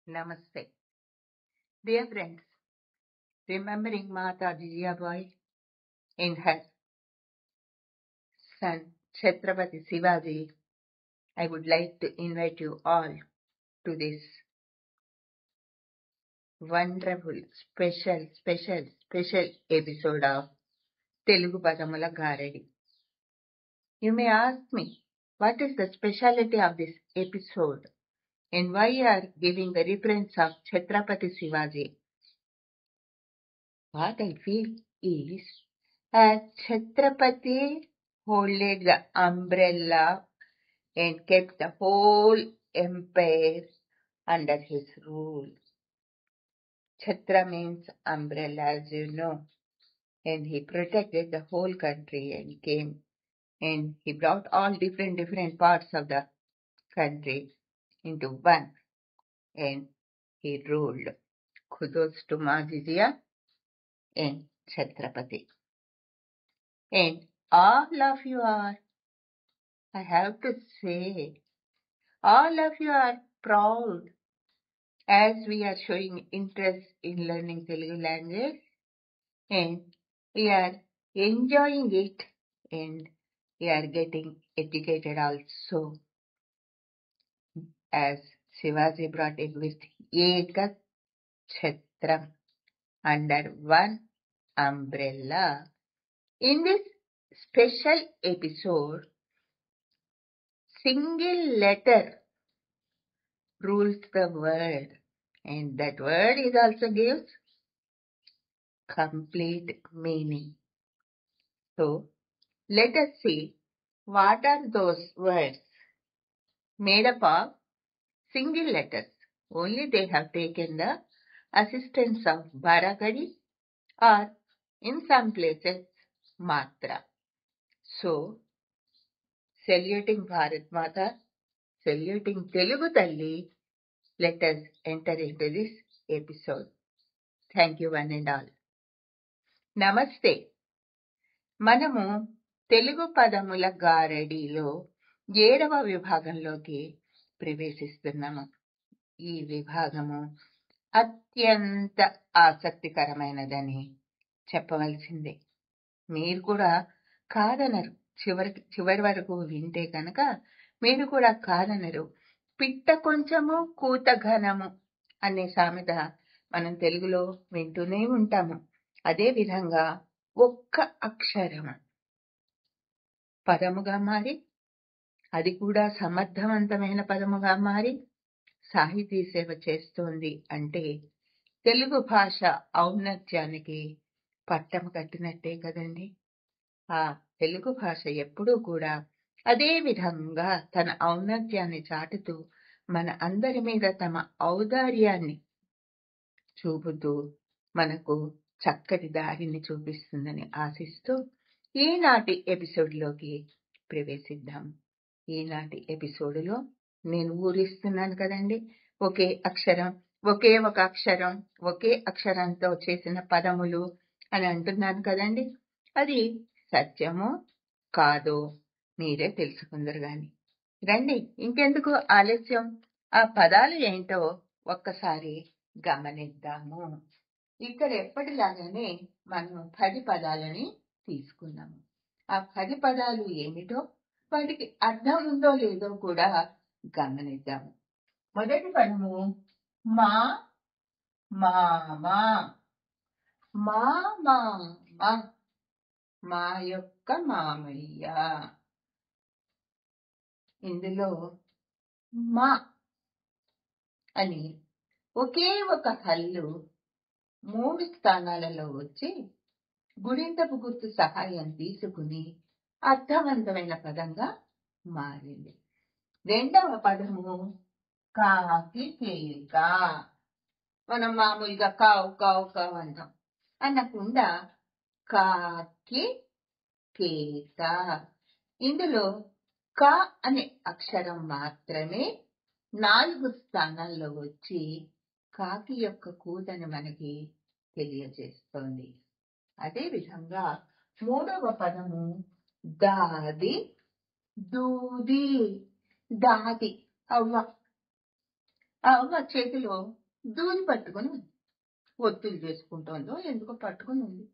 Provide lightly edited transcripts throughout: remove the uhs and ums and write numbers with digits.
Namaste. Dear friends, remembering Mata Jijabai in her son Chhatrapati Shivaji, I would like to invite you all to this wonderful, special episode of Telugu Padamula Garadi. You may ask me, what is the speciality of this episode and why you are giving the reference of Chhatrapati Shivaji? What I feel is, as Chhatrapati holded the umbrella and kept the whole empire under his rule. Chhatra means umbrella, as you know, and he protected the whole country and came and he brought all different parts of the country into one and he ruled. Kudos to Majijia and Chhatrapati. And all of you are, I have to say, all of you are proud as we are showing interest in learning Telugu language and we are enjoying it and we are getting educated also. As Shivaji brought it with Eka Chhatram under one umbrella. In this special episode, single letter rules the world and that word is also gives complete meaning. So let us see what are those words made up of single letters. Only they have taken the assistance of Barakadi or in some places Matra. So saluting Bharat Mata, saluting Telugu Talli, let us enter into this episode. Thank you one and all. Namaste. మనము తెలుగు పదముల గారడీలో 7వ విభాగంలోకి ప్రవేశిస్తున్నాము. ఈ విభాగము అత్యంత ఆసక్తికరమైనదని చెప్పవలసిందే. మీరు కూడా కాదనరు. చివరి వరకు వింటే కనుక మీరు కూడా కాదనరు. పిట్ట కొంచెము కూత ఘనము అనే సామెత మనం తెలుగులో వింటూనే ఉంటాము. అదే విధంగా ఒక్క అక్షరము పదముగా మారి అది కూడా సమర్థవంతమైన పదముగా మారి సాహితీ సేవ చేస్తోంది అంటే తెలుగు భాష ఔన్నత్యానికి పట్టము కట్టినట్టే కదండి. ఆ తెలుగు భాష ఎప్పుడూ కూడా అదే విధంగా తన ఔన్నత్యాన్ని చాటుతూ మన అందరి మీద తమ ఔదార్యాన్ని చూపుతూ మనకు చక్కటి దారిని చూపిస్తుందని ఆశిస్తూ ఈనాటి ఎపిసోడ్లోకి ప్రవేశిద్దాం. ఈనాటి ఎపిసోడ్లో నేను ఊరిస్తున్నాను కదండి, ఒకే అక్షరం, ఒకే ఒక అక్షరం, ఒకే అక్షరంతో చేసిన పదములు అని అంటున్నాను కదండి. అది సత్యమో కాదో మీరే తెలుసుకుందరు గాని. రండి, ఇంకెందుకు ఆలస్యం, ఆ పదాలు ఏంటో ఒక్కసారి గమనిద్దాము. ఇక్కడ ఎప్పటిలాగానే మనం 10 పదాలని తీసుకున్నాము. ఆ 10 పదాలు ఏమిటో వాటికి అర్థం ఉందో లేదో కూడా గమనిద్దాము. మొదటి పదము మా మామా. మా మామ, మా యొక్క మామయ్య. ఇందులో మా అని ఒకే ఒక హల్లు 3 స్థానాలలో వచ్చి గుణింతపు గుర్తు సహాయం తీసుకుని అర్థవంతమైన పదంగా మారింది. రెండవ పదము కాకి కేక. మనం మామూలుగా కావు కావు కావు అంటాం, అనకుండా కాకి కేక. ఇందులో క అనే అక్షరం మాత్రమే 4 స్థానాల్లో వచ్చి కాకి యొక్క కూతని మనకి తెలియజేస్తోంది. అదే విధంగా మూడవ పదము దాది దూది. దాది అవ్వ. అవ్వ చేతిలో దూది పట్టుకుని ఉంది. ఒత్తులు చేసుకుంటుందో ఎందుకో పట్టుకుని ఉంది.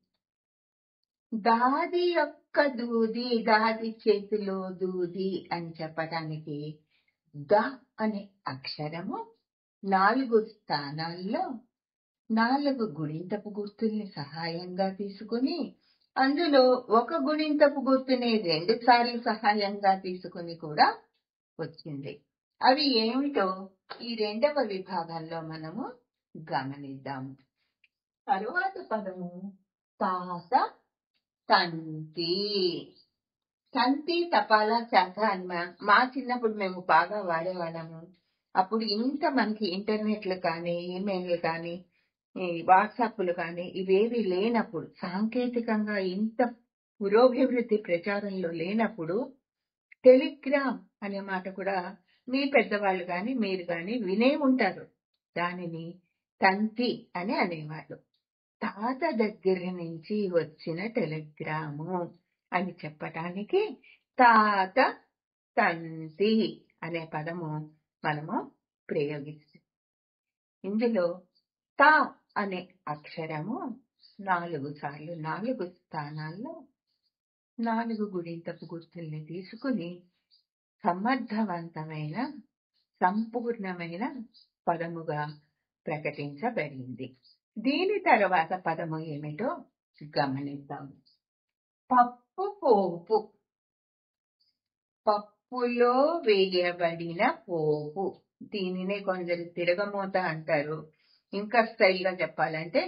దాది యొక్క దూది, దాది చేతిలో దూది అని చెప్పటానికి ద అనే అక్షరము 4 స్థానాల్లో 4 గుణింతపు గుర్తుల్ని సహాయంగా తీసుకుని, అందులో ఒక గుణింతపు గుర్తుని 2 సార్లు సహాయంగా తీసుకుని కూడా వచ్చింది. అవి ఏమిటో ఈ 2వ విభాగంలో మనము గమనిద్దాము. తరువాత పదము తాత తంతి. తంతి తపాలా శాఖ అని మా చిన్నప్పుడు మేము బాగా వాడేవాళ్ళము. అప్పుడు ఇంత మనకి ఇంటర్నెట్లు కానీ, ఈమెయిల్లు కానీ, ఈ వాట్సాప్లు కానీ ఇవేవి లేనప్పుడు, సాంకేతికంగా ఇంత పురోభివృద్ధి ప్రచారంలో లేనప్పుడు టెలిగ్రామ్ అనే మాట కూడా మీ పెద్దవాళ్ళు కానీ మీరు కానీ వినే ఉంటారు. దానిని తంతి అని అనేవాళ్ళు. తాత దగ్గర నుంచి వచ్చిన టెలిగ్రాము అని చెప్పటానికి తాత తంతి అనే పదము మనము ప్రయోగిస్తాం. ఇందులో తా అనే అక్షరము 4 సార్లు 4 స్థానాల్లో 4 గుణింతపు గుర్తుల్ని తీసుకుని సమర్థవంతమైన సంపూర్ణమైన పదముగా ప్రకటించబడింది. దీని తర్వాత పదము ఏమిటో గమనిద్దాం. పప్పు పోపు. పప్పులో వేయబడిన పోపు. దీనినే కొందరు తిరగమూత అంటారు. ఇంకా స్టైల్గా చెప్పాలంటే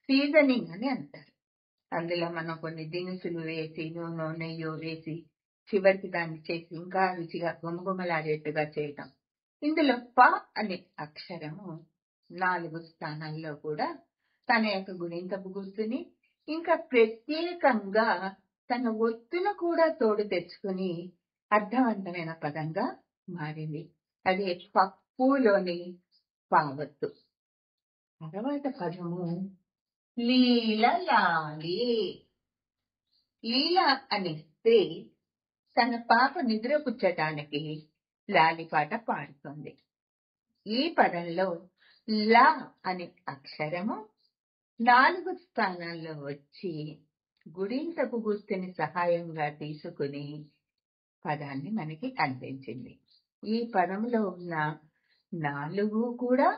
సీజనింగ్ అని అంటారు. అందులో మనం కొన్ని దినుసులు వేసి, నూనె నెయ్యో వేసి చివరికి దాన్ని చేసి ఇంకా రుచిగా గుమగుమలాడేట్టుగా చేయటం. ఇందులో ప అనే అక్షరము 4 స్థానాల్లో కూడా తన యొక్క గుణింతపు గుర్తుని, ఇంకా ప్రత్యేకంగా తన ఒత్తును కూడా తోడు తెచ్చుకుని అర్థవంతమైన పదంగా మారింది. అదే పప్పులోని పావత్తు. తర్వాత పదము లీలలాలి. లీల అనే స్త్రీ తన పాప నిద్రపుచ్చటానికి లాలిపాట పాడుతుంది. ఈ పదంలో లా అనే అక్షరము 4 స్థానాల్లో వచ్చి గుడింతపు గుర్తుని సహాయంగా తీసుకుని పదాన్ని మనకి అందించింది. ఈ పదంలో ఉన్న 4 కూడా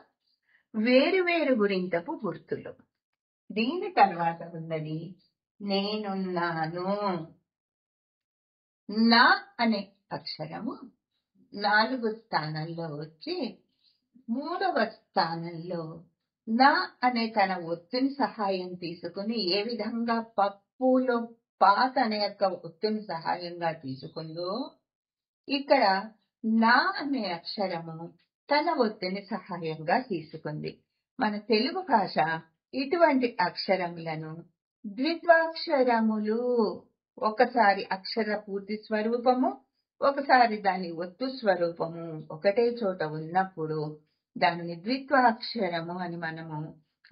వేరు గురింతపు గుర్తులు. దీని తర్వాత ఉన్నది నేనున్నాను. నా అనే అక్షరము 4 స్థానంలో వచ్చి 3వ స్థానంలో నా అనే తన ఒత్తుని సహాయం తీసుకుని ఏ విధంగా పప్పులో పాత అనే యొక్క ఒత్తుని సహాయంగా తీసుకుందో, ఇక్కడ నా అనే అక్షరము తన ఒత్తిని సహాయంగా తీసుకుంది. మన తెలుగు భాష ఇటువంటి అక్షరములను ద్విత్వాక్షరములు, ఒకసారి అక్షర పూర్తి స్వరూపము, ఒకసారి దాని ఒత్తు స్వరూపము ఒకటే చోట ఉన్నప్పుడు దానిని ద్విత్వాక్షరము అని మనము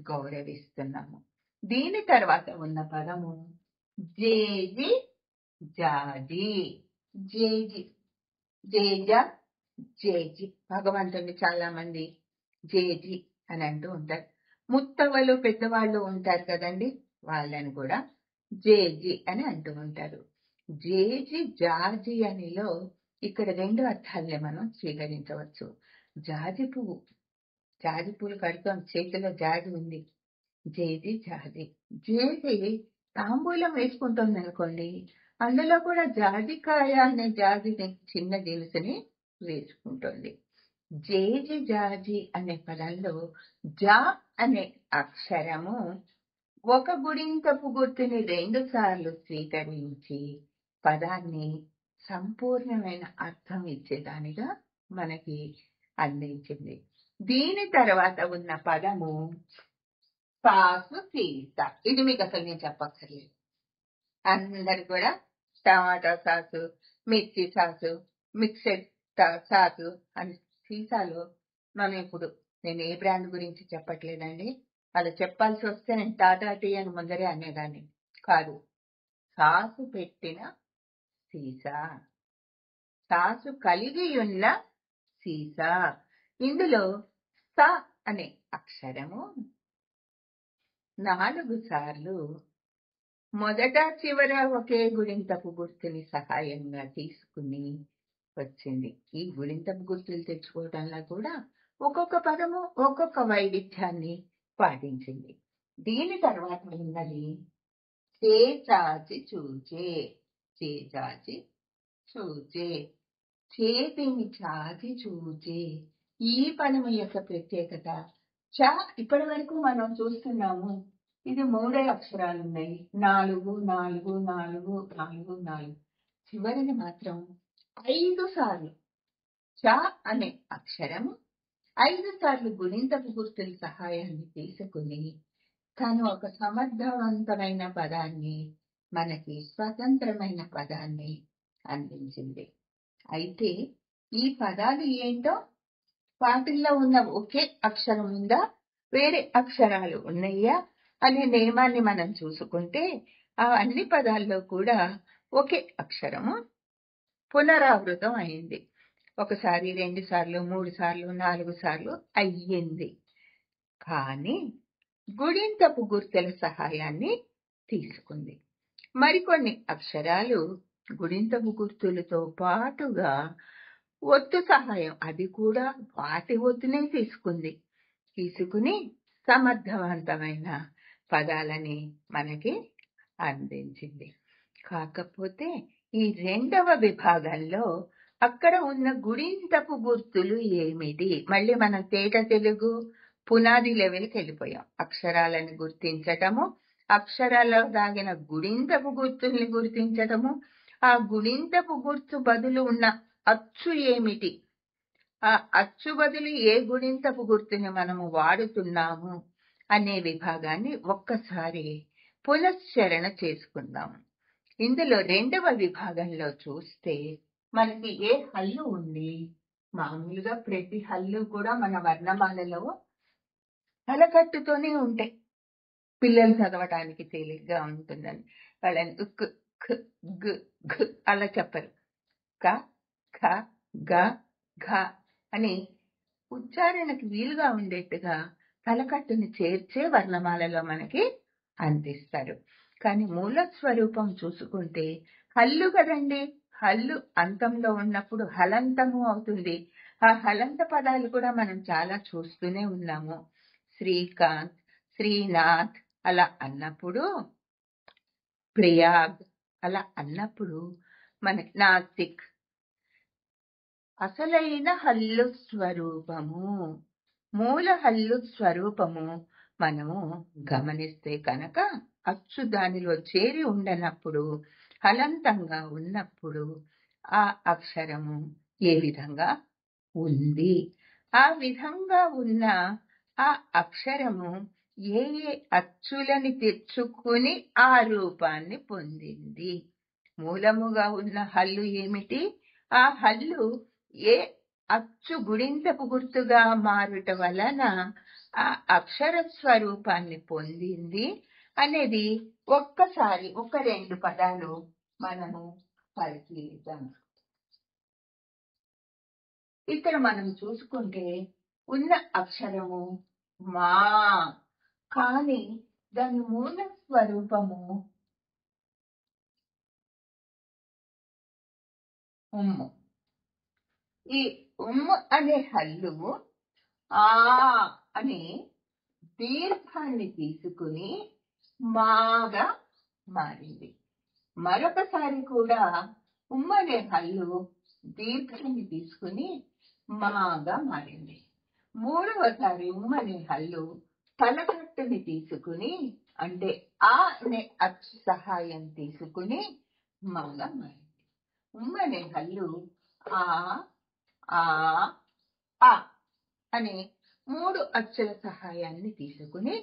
గౌరవిస్తున్నాము. దీని తర్వాత ఉన్న పదము జేజి జాజి. జేజి జేజ జేజి. భగవంతుని చాలా మంది జేజి అని అంటూ ఉంటారు. ముత్తవలు పెద్దవాళ్ళు ఉంటారు కదండి, వాళ్ళని కూడా జేజి అని అంటూ ఉంటారు. జేజి జాజి అనిలో ఇక్కడ 2 అర్థాలనే మనం స్వీకరించవచ్చు. జాజి పువ్వు, జాజి పూలు కడుతాం, చేతిలో జాజి ఉంది. జేజి జాజి. జేజి తాంబూలం వేసుకుంటుంది అనుకోండి, అందులో కూడా జాజికాయ అనే జాజిని చిన్న దినుసుని వేసుకుంటుంది. జేజి జాజి అనే పదంలో జా అనే అక్షరము ఒక గుడింతపు గుర్తుని 2 సార్లు స్వీకరించి పదాన్ని సంపూర్ణమైన అర్థం ఇచ్చేదానిగా మనకి అందించింది. దీని తర్వాత ఉన్న పదము సాసు సీత. ఇది మీకు అసలు నేను చెప్పక్కర్లేదు. అందరు కూడా టమాటా సాసు, మిర్చి సాసు, మిక్సెడ్ సాసు అని సీసాలో మనం ఇప్పుడు, నేను ఏ బ్రాండ్ గురించి చెప్పట్లేదండి, అలా చెప్పాల్సి వస్తే నేను టాటా టీ అని ముందరే అనేదాన్ని కాదు. సాసు పెట్టిన సీసా, సాసు కలిగి ఉన్న సీసా. ఇందులో స అనే అక్షరము 4 సార్లు మొదట చివర ఒకే గుణింతపు గుర్తుని సహాయంగా తీసుకుని వచ్చింది. ఈ గుణింతపు గుర్తులు తెచ్చుకోవడంలో కూడా ఒక్కొక్క పదము ఒక్కొక్క వైవిధ్యాన్ని పాటించింది. దీని తర్వాత ఉన్నది చేచాచి చూచే, చేచాచి చూచే, చేతిని చాచి చూచే. ఈ పదము యొక్క ప్రత్యేకత ఇప్పటి వరకు మనం చూస్తున్నాము, ఇది 3 అక్షరాలు ఉన్నాయి, 4 4 4 4 4. చివరిని మాత్రం 5 సార్లు చ అనే అక్షరము 5 సార్లు గుణింతపు గుర్తుల సహాయాన్ని తీసుకుని తను ఒక సమర్థవంతమైన పదాన్ని, మనకి స్వతంత్రమైన పదాన్ని అందించింది. అయితే ఈ పదాలు ఏంటో, వాటిల్లో ఉన్న ఒకే అక్షరం ఉందా, వేరే అక్షరాలు ఉన్నాయా అనే నియమాన్ని మనం చూసుకుంటే ఆ అన్ని పదాల్లో కూడా ఒకే అక్షరము పునరావృతం అయింది. 1 సారి, 2 సార్లు, 3 సార్లు, 4 సార్లు అయ్యింది. కానీ గుణింతపు గుర్తుల సహాయాన్ని తీసుకుంది. మరికొన్ని అక్షరాలు గుణింతపు గుర్తులతో పాటుగా ఒత్తు సహాయం, అది కూడా వాటి ఒత్తునే తీసుకుని సమర్థవంతమైన పదాలని మనకి అందించింది. కాకపోతే ఈ 2వ విభాగంలో అక్కడ ఉన్న గుణింతపు గుర్తులు ఏమిటి? మళ్ళీ మనం తేట తెలుగు పునాది లెవెల్కి వెళ్ళిపోయాం. అక్షరాలను గుర్తించటము, అక్షరాల్లో దాగిన గుణింతపు గుర్తుల్ని గుర్తించటము, ఆ గుణింతపు గుర్తు బదులు ఉన్న అచ్చు ఏమిటి, ఆ అచ్చు బదులు ఏ గుణింతపు గుర్తుని మనము వాడుతున్నాము అనే విభాగాన్ని ఒక్కసారి పునశ్చరణ చేసుకుందాం. ఇందులో 2వ విభాగంలో చూస్తే మనకి ఏ హల్లు ఉంది? మామూలుగా ప్రతి హల్లు కూడా మన వర్ణమాలలో తలకట్టుతోనే ఉంటాయి. పిల్లలు చదవటానికి తేలిగ్గా ఉంటుందని వాళ్ళని ఉక్ ఖ గ్ ఘ అలా చెప్పరు. క ఖ గ ఘ అని ఉచ్చారణకు వీలుగా ఉండేట్టుగా తలకట్టుని చేర్చే వర్ణమాలలో మనకి అందిస్తారు. కానీ మూల స్వరూపం చూసుకుంటే హల్లు కదండి, హల్లు అంతంలో ఉన్నప్పుడు హలంతము అవుతుంది. ఆ హలంత పదాలు కూడా మనం చాలా చూస్తూనే ఉన్నాము. శ్రీకాంత్, శ్రీనాథ్ అలా అన్నప్పుడు, ప్రయాగ్ అలా అన్నప్పుడు మనకి నాసిక్ అసలైన హల్లు స్వరూపము, మూల హల్లు స్వరూపము మనము గమనిస్తే కనుక అచ్చు దానిలో చేరి ఉండనప్పుడు, హలంతంగా ఉన్నప్పుడు ఆ అక్షరము ఏ విధంగా ఉంది, ఆ విధంగా ఉన్న ఆ అక్షరము ఏ ఏ అచ్చులని తెచ్చుకుని ఆ రూపాన్ని పొందింది. మూలముగా ఉన్న హల్లు ఏమిటి, ఆ హల్లు ఏ అచ్చు గుణింతపు గుర్తుగా మారుట వలన ఆ అక్షర స్వరూపాన్ని పొందింది అనేది ఒక్కసారి 1-2 పదాలు మనము పరిశీలిద్దాం. ఇక్కడ మనం చూసుకుంటే ఉన్న అక్షరము మా, కానీ దాని మూల స్వరూపము ఉమ్ము. ఈ ఉమ్ము అనే హల్లు ఆ అనే దీర్ఘాన్ని తీసుకుని మాగా మారింది. మరొకసారి కూడా ఉమ్ము అనే హల్లు దీర్ఘాన్ని తీసుకుని మాగా మారింది. 3వసారి ఉమ్ము అనే హల్లు తలకట్టుని తీసుకుని, అంటే ఆ అనే అచ్చు సహాయం తీసుకుని మాగా మారింది. ఉమ్ము అనే హల్లు ఆ ఆ ఆ అనే 3 అచ్చుల సహాయాన్ని తీసుకుని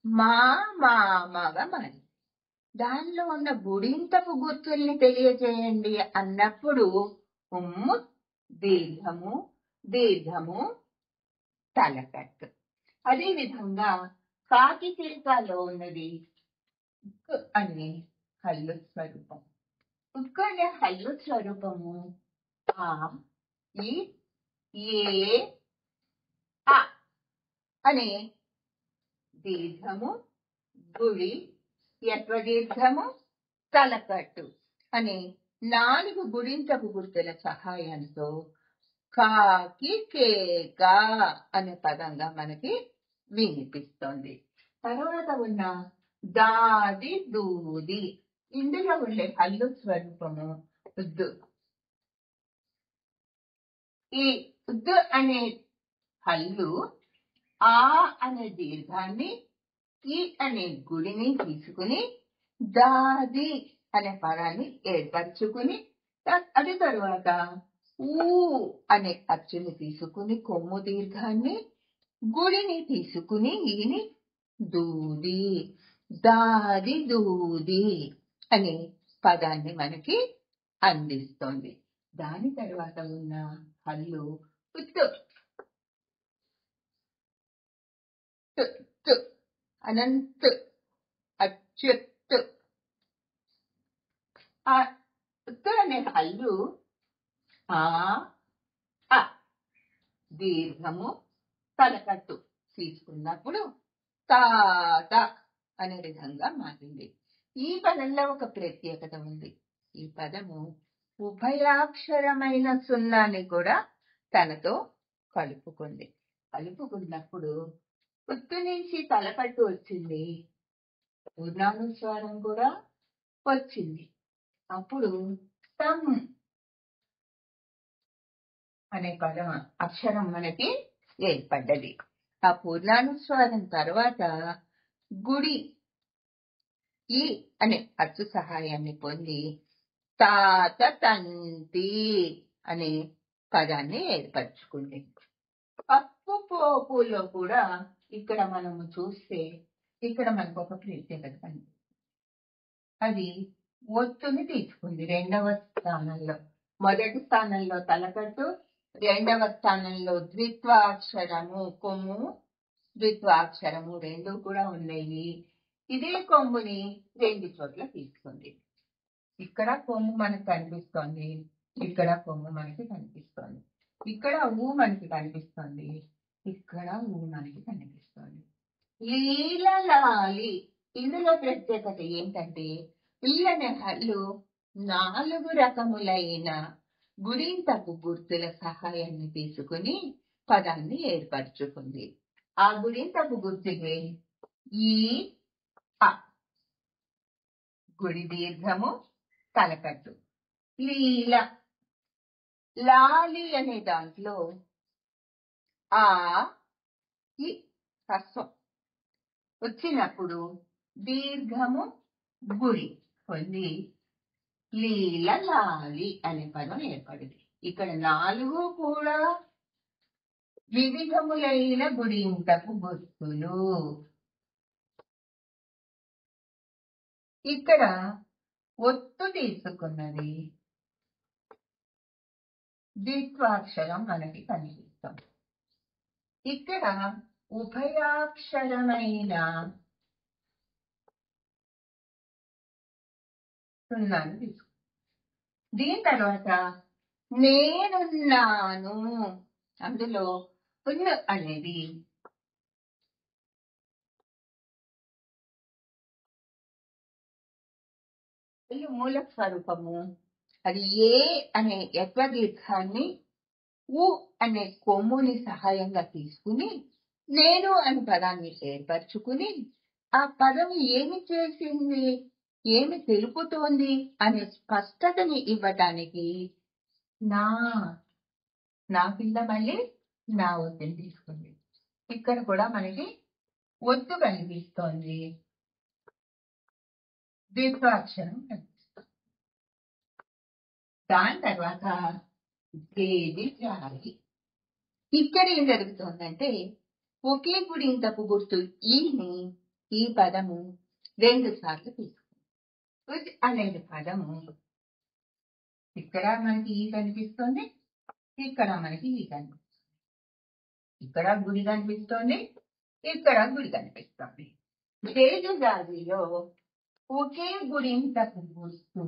మాగా మారింది. దానిలో ఉన్న గుడింతపు గుర్తుల్ని తెలియజేయండి అన్నప్పుడు ఉమ్ము దీర్ఘము, దీర్ఘము తలకట్టు. అదే విధంగా కాకి చిలుకలో ఉన్నది ఉక్ అనే హల్లు స్వరూపం. ఉక్ అనే హల్లు స్వరూపము ఆ ఈ ఏ ఆ అనే దీర్ఘము గుడి యత్వదీర్ఘము తలకట్టు అనే 4 గుడించపు గుర్తుల సహాయంతో కాకి కేక అనే పదంగా మనకి వినిపిస్తుంది. తర్వాత ఉన్న దాది దూది, ఇందులో ఉండే హల్లు స్వరూపము ఉద్దు. ఈ ఉద్దు అనే హల్లు ఆ అనే దీర్ఘాన్ని ఈ అనే గుడిని తీసుకుని దాది అనే పదాన్ని ఏర్పరచుకుని అది తరువాత ఊ అనే అచ్చుని తీసుకుని కొమ్ము దీర్ఘాన్ని గుడిని తీసుకుని ఈని దూది దాది దూది అనే పదాన్ని మనకి అందిస్తోంది. దాని తర్వాత ఉన్న హల్లు ఉత్తు అనంత్ అచ్యుత్. ఆ ఉత్తు అనే హల్లు ఆ దీర్ఘము తలకట్టు తీసుకున్నప్పుడు తాత అనే విధంగా మారింది. ఈ పదంలో ఒక ప్రత్యేకత ఉంది. ఈ పదము ఉభయాక్షరమైన సున్నాని కూడా తనతో కలుపుకుంది. కలుపుకున్నప్పుడు ఉత్తు నుంచి తలకట్టు వచ్చింది, పూర్ణానుస్వారం కూడా వచ్చింది. అప్పుడు తం అనే పదం అక్షరం మనకి ఏర్పడ్డది. ఆ పూర్ణానుస్వారం తర్వాత గుడి ఈ అనే అచ్చు సహాయాన్ని పొంది తాత తంతి అనే పదాన్ని ఏర్పరచుకుంది. పప్పు పోపులో కూడా ఇక్కడ మనము చూస్తే ఇక్కడ మనకు ఒక ప్రత్యేకత కనిపిస్తుంది. అది ఒత్తుని తీసుకుంది 2వ స్థానంలో. మొదటి స్థానంలో తలకట్టు, 2వ స్థానంలో ద్విత్వాక్షరము కొమ్ము, ద్విత్వాక్షరము 2 కూడా ఉన్నాయి. ఇదే కొమ్ముని 2 చోట్ల తీసుకుంది. ఇక్కడ కొమ్ము మనకు కనిపిస్తోంది, ఇక్కడ కొమ్ము మనకి కనిపిస్తోంది, ఇక్కడ ఊ మనకి కనిపిస్తోంది, ఇక్కడ ఊ మనకి కనిపిస్తోంది. లీలలాలి, ఇందులో ప్రత్యేకత ఏంటంటే ఈ అనే హల్లు 4 రకములైన గుడింతపు గుర్తుల సహాయాన్ని తీసుకుని పదాన్ని ఏర్పరచుకుంది. ఆ గుడింతపు గుర్తులే ఈ అ, గుడి దీర్ఘము తలకట్టు. లీల లాలి అనే దాంట్లో ఆ ఈ హ్రస్వం వచ్చినప్పుడు దీర్ఘము గుడి పొంది లీల లాలి అనే పదం ఏర్పడింది. ఇక్కడ 4 కూడా వివిధములైన గుడింతపు గుర్తులు. ఇక్కడ ఒత్తు తీసుకున్నది ద్విత్వాక్షరం మనకి కనిపిస్తుంది. ఇక్కడ ఉభయాక్షరమైన సున్నాను తీసుకుంది. దీని తర్వాత నేనున్నాను, అందులో ఉన్న అనేది మూల స్వరూపము. అది ఏ అనే యత్వదీర్ఘాన్ని ఊ అనే కొమ్ముని సహాయంగా తీసుకుని నేను అనే పదాన్ని ఏర్పరచుకుని ఆ పదం ఏమి చేసింది, ఏమి తెలుపుతోంది అనే స్పష్టతని ఇవ్వటానికి నా కింద మళ్ళీ నా ఒత్తిని తీసుకుంది. ఇక్కడ కూడా మనకి ఒత్తు కనిపిస్తోంది, ద్విత్వాక్షరం కనిపిస్తుంది. దాని తర్వాత గేది జాలి. ఇక్కడ ఏం జరుగుతోందంటే ఒకే గుడింతపు గుర్తు ఈని ఈ పదము 2 సార్లు తీసుకుంది. అనేది పదము ఇక్కడ మనకి ఈ కనిపిస్తుంది, ఇక్కడ మనకి ఈ కనిపిస్తుంది, ఇక్కడ గుడి కనిపిస్తుంది, ఇక్కడ గుడి కనిపిస్తుంది. గేది జాలిలో ఒకే గుడింతపు గుర్తు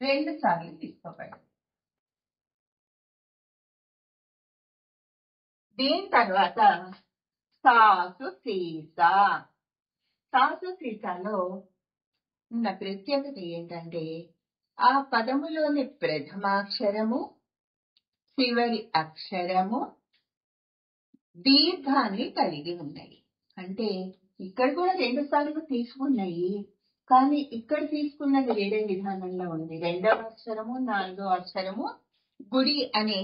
2 సార్లు తీసుకోబడింది. దీని తర్వాత సాసు సీసా. సాసు సీసాలో ఉన్న ప్రత్యేకత ఏంటంటే ఆ పదములోని ప్రథమాక్షరము చివరి అక్షరము దీర్ఘాన్ని కలిగి ఉన్నాయి. అంటే ఇక్కడ కూడా 2 సార్లు తీసుకున్నాయి, కానీ ఇక్కడ తీసుకున్నది వేరే విధానంలో ఉంది. 2వ అక్షరము 4వ అక్షరము గుడి అనే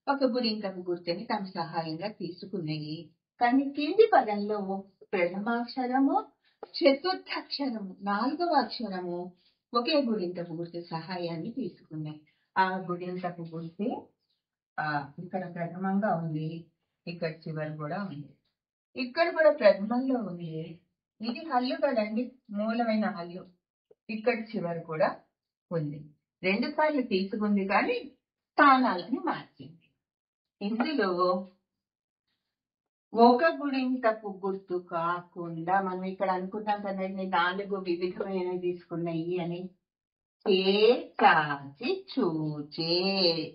ఒక గుడింకపు గుర్తుని తమ సహాయంగా తీసుకున్నాయి. కానీ కింది పదంలో ప్రథమాక్షరము చతుర్థాక్షరము 4వ అక్షరము ఒకే గుడింకపు గుర్తు సహాయాన్ని తీసుకున్నాయి. ఆ గుడింకపు గుర్తే ఇక్కడ ప్రథమంగా ఉంది, ఇక్కడ చివరి కూడా ఉంది. ఇక్కడ కూడా ప్రథమంలో ఉంది. ఇది హల్లు కదండి, మూలమైన హల్లు. ఇక్కడ చివరి కూడా ఉంది. 2 సార్లు తీసుకుంది కానీ స్థానాలని మార్చింది. ఇందులో ఒక గుడింతపు గుర్తు కాకుండా మనం ఇక్కడ అనుకున్నాం కదండి 4 వివిధమైన తీసుకున్నాయి అని. చే చాచి చూచే,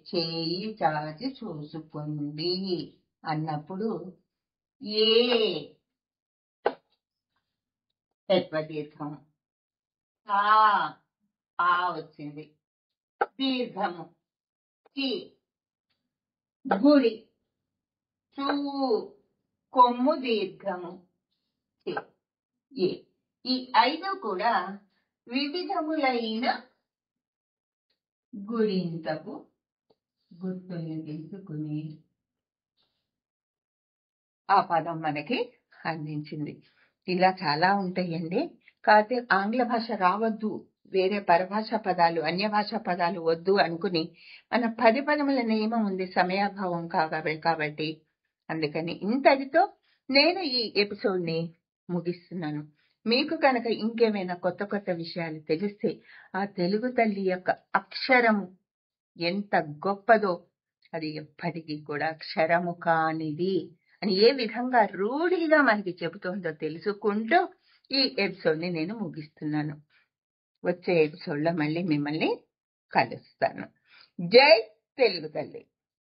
చేయి చాచి చూసుకుంది అన్నప్పుడు ఏ దీర్ఘం, ఆ వచ్చింది దీర్ఘము, కి గుడి, చూ కొమ్ము దీర్ఘము, ఏ. ఈ 5 కూడా వివిధములైన గుడింతపు గుర్తుల్ని తీసుకుని ఆ పదం మనకి అందించింది. ఇలా చాలా ఉంటాయండి. కాకపోతే ఆంగ్ల భాష రావద్దు, వేరే పరభాష పదాలు అన్య భాషా పదాలు వద్దు అనుకుని మన 10 పదముల నియమం ఉంది సమయాభావం కాబట్టి. అందుకని ఇంతటితో నేను ఈ ఎపిసోడ్ని ముగిస్తున్నాను. మీకు కనుక ఇంకేమైనా కొత్త విషయాలు తెలిస్తే ఆ తెలుగు తల్లి యొక్క అక్షరము ఎంత గొప్పదో, అది ఎప్పటికీ కూడా అక్షరము కానిది అని ఏ విధంగా రూఢిగా మనకి చెబుతోందో తెలుసుకుంటూ ఈ ఎపిసోడ్ని నేను ముగిస్తున్నాను. వచ్చే ఎపిసోడ్లో మళ్ళీ మిమ్మల్ని కలుస్తాను. జై తెలుగు తల్లి.